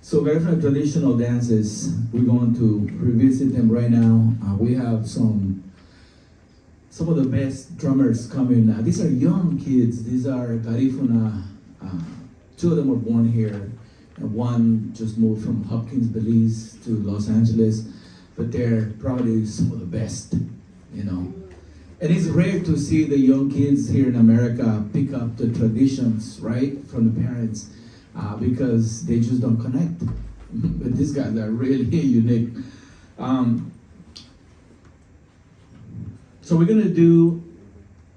So Garifuna traditional dances, we're going to revisit them right now. We have some of the best drummers coming. These are young kids. These are Garifuna. Two of them were born here, and one just moved from Hopkins, Belize to Los Angeles. But they're probably some of the best, you know. And it's rare to see the young kids here in America pick up the traditions, right, from the parents, because they just don't connect. But these guys are really unique. So we're gonna do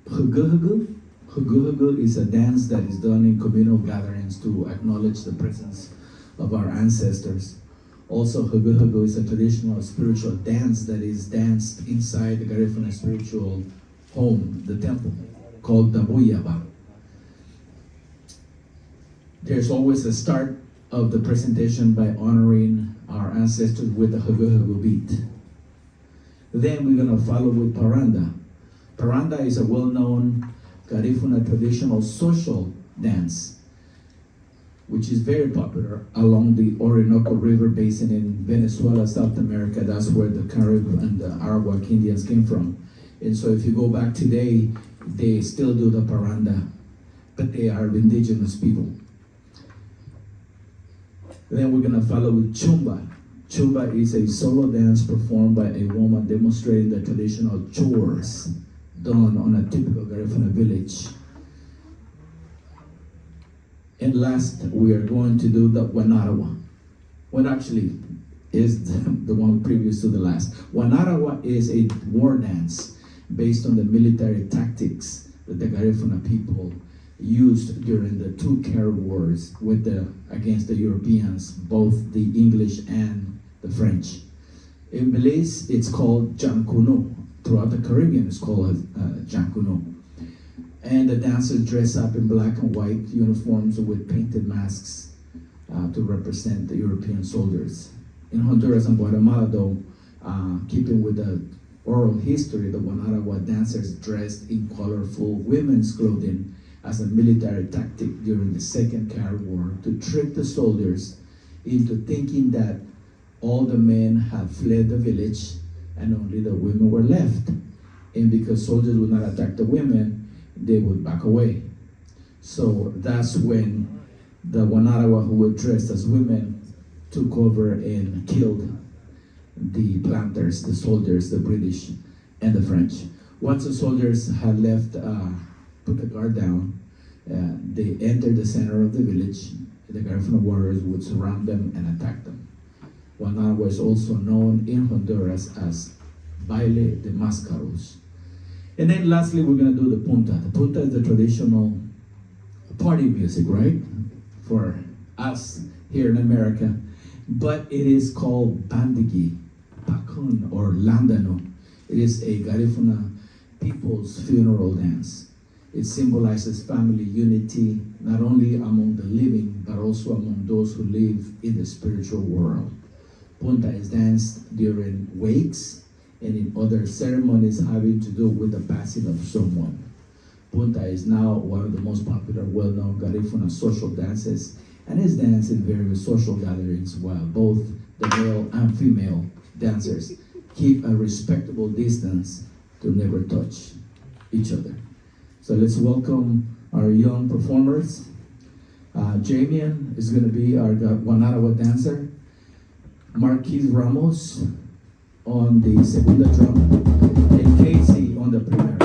Hugu. Hugu is a dance that is done in communal gatherings to acknowledge the presence of our ancestors. Also, Hugu is a traditional spiritual dance that is danced inside the Garifuna spiritual home, the temple, called Dabuyaba. There's always a start of the presentation by honoring our ancestors with the Hugu beat. Then we're gonna follow with Paranda. Paranda is a well-known Garifuna traditional social dance, which is very popular along the Orinoco River basin in Venezuela, South America. That's where the Carib and the Arawak Indians came from. And so if you go back today, they still do the paranda, but they are indigenous people. Then we're gonna follow with Chumba. Chumba is a solo dance performed by a woman demonstrating the traditional chores done on a typical Garifuna village. And last, we are going to do the Wanarawa. What actually is the one previous to the last. Wanarawa is a war dance based on the military tactics that the Garifuna people used during the two Carib Wars against the Europeans, both the English and the French. In Belize, it's called Jankuno. Throughout the Caribbean, it's called Jankuno. And the dancers dress up in black and white uniforms with painted masks to represent the European soldiers. In Honduras and Guatemala, though, keeping with the oral history, the Wanarawa dancers dressed in colorful women's clothing as a military tactic during the Second Carib War to trick the soldiers into thinking that all the men had fled the village and only the women were left. And because soldiers would not attack the women, they would back away. So that's when the Wanarawa, who were dressed as women, took over and killed the planters, the soldiers, the British and the French. Once the soldiers had left, put the guard down, they entered the center of the village. The Garifuna warriors would surround them and attack them. Wanarawa is also known in Honduras as Baile de Mascaros. And then lastly, we're gonna do the punta. The punta is the traditional party music, right? For us here in America. But it is called Bandigi, Pakun, or Landano. It is a Garifuna people's funeral dance. It symbolizes family unity, not only among the living, but also among those who live in the spiritual world. Punta is danced during wakes and in other ceremonies having to do with the passing of someone. Punta is now one of the most popular, well-known Garifuna social dances, and is danced in various social gatherings while both the male and female dancers keep a respectable distance to never touch each other. So let's welcome our young performers. Jamian is going to be our Wanarawa dancer. Marquis Ramos on the segunda drum, and Casey on the primera.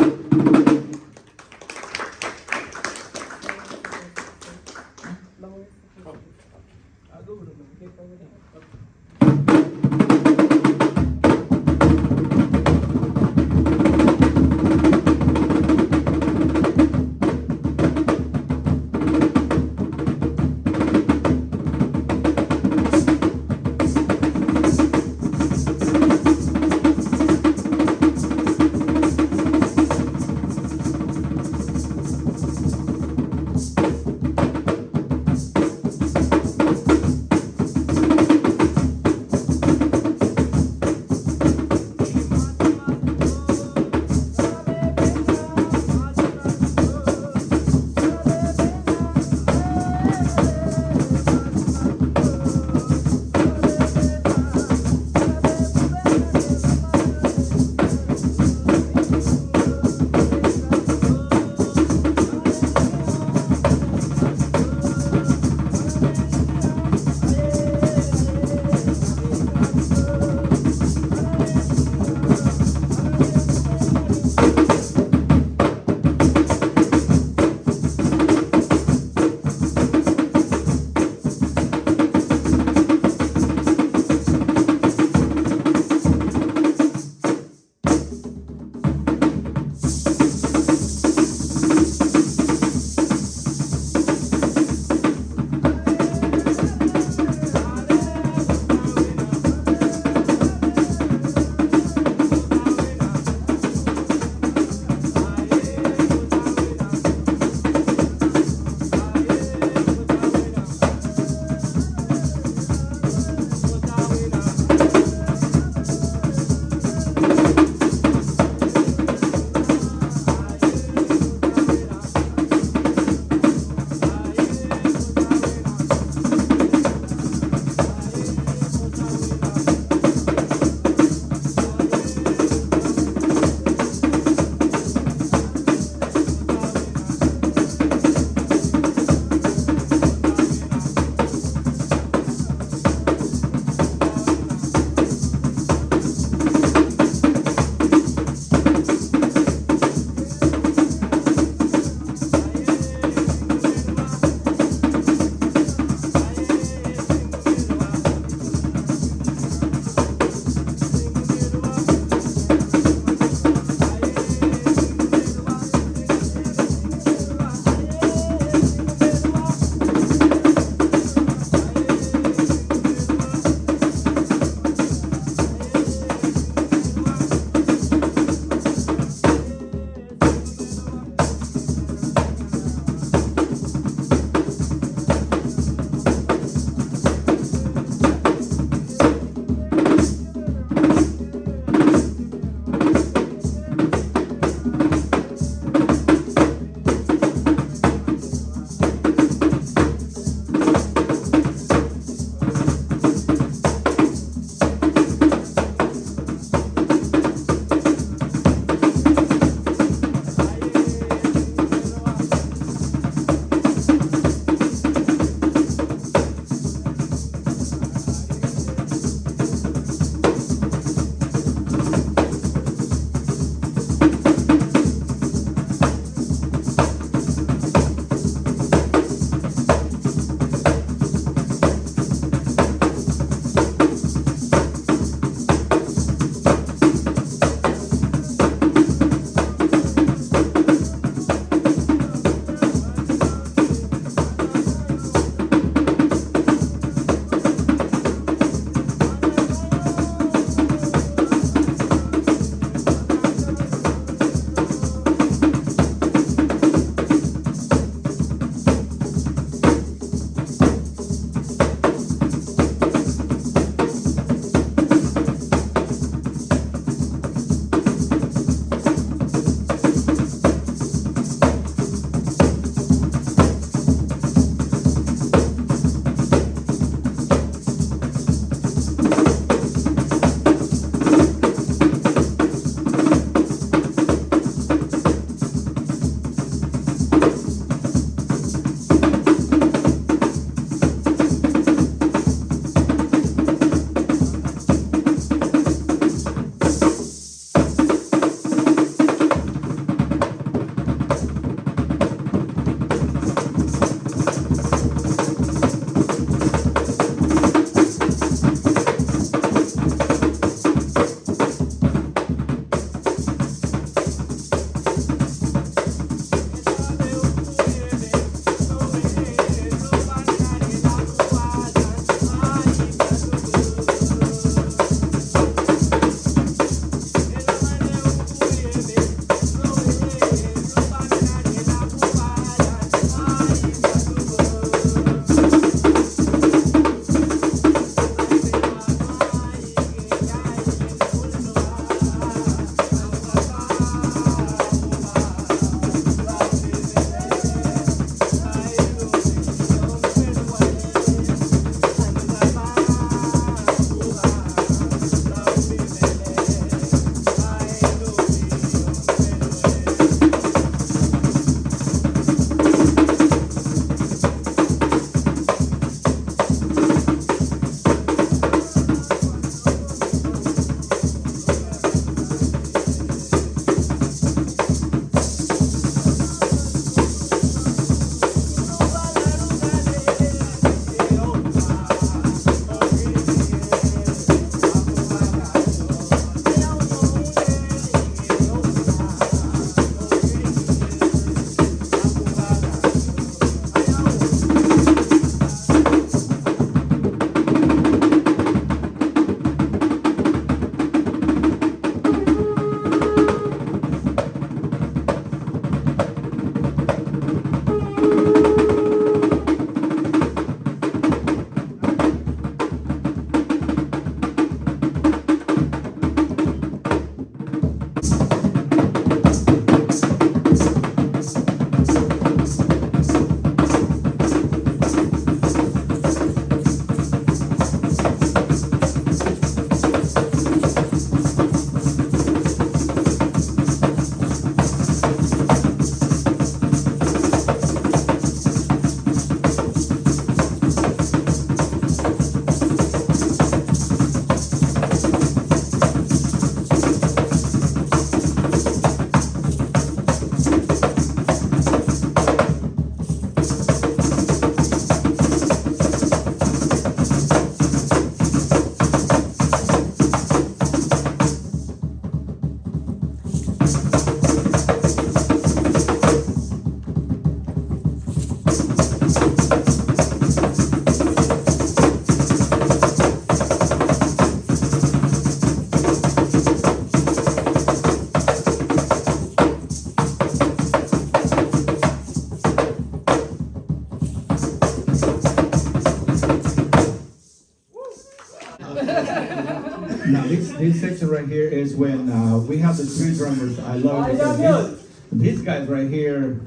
Now this section right here is when we have the three drummers. I love it because these guys right here,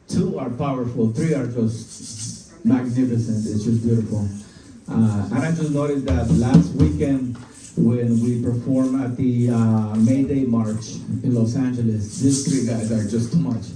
two are powerful, three are just magnificent. It's just beautiful. And I just noticed that last weekend when we performed at the May Day March in Los Angeles, these three guys are just too much.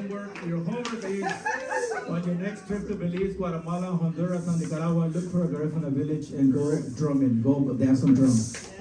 homework is on your next trip to Belize, Guatemala, Honduras, and Nicaragua, look for a Garifuna village and go drumming. Go dance some drums.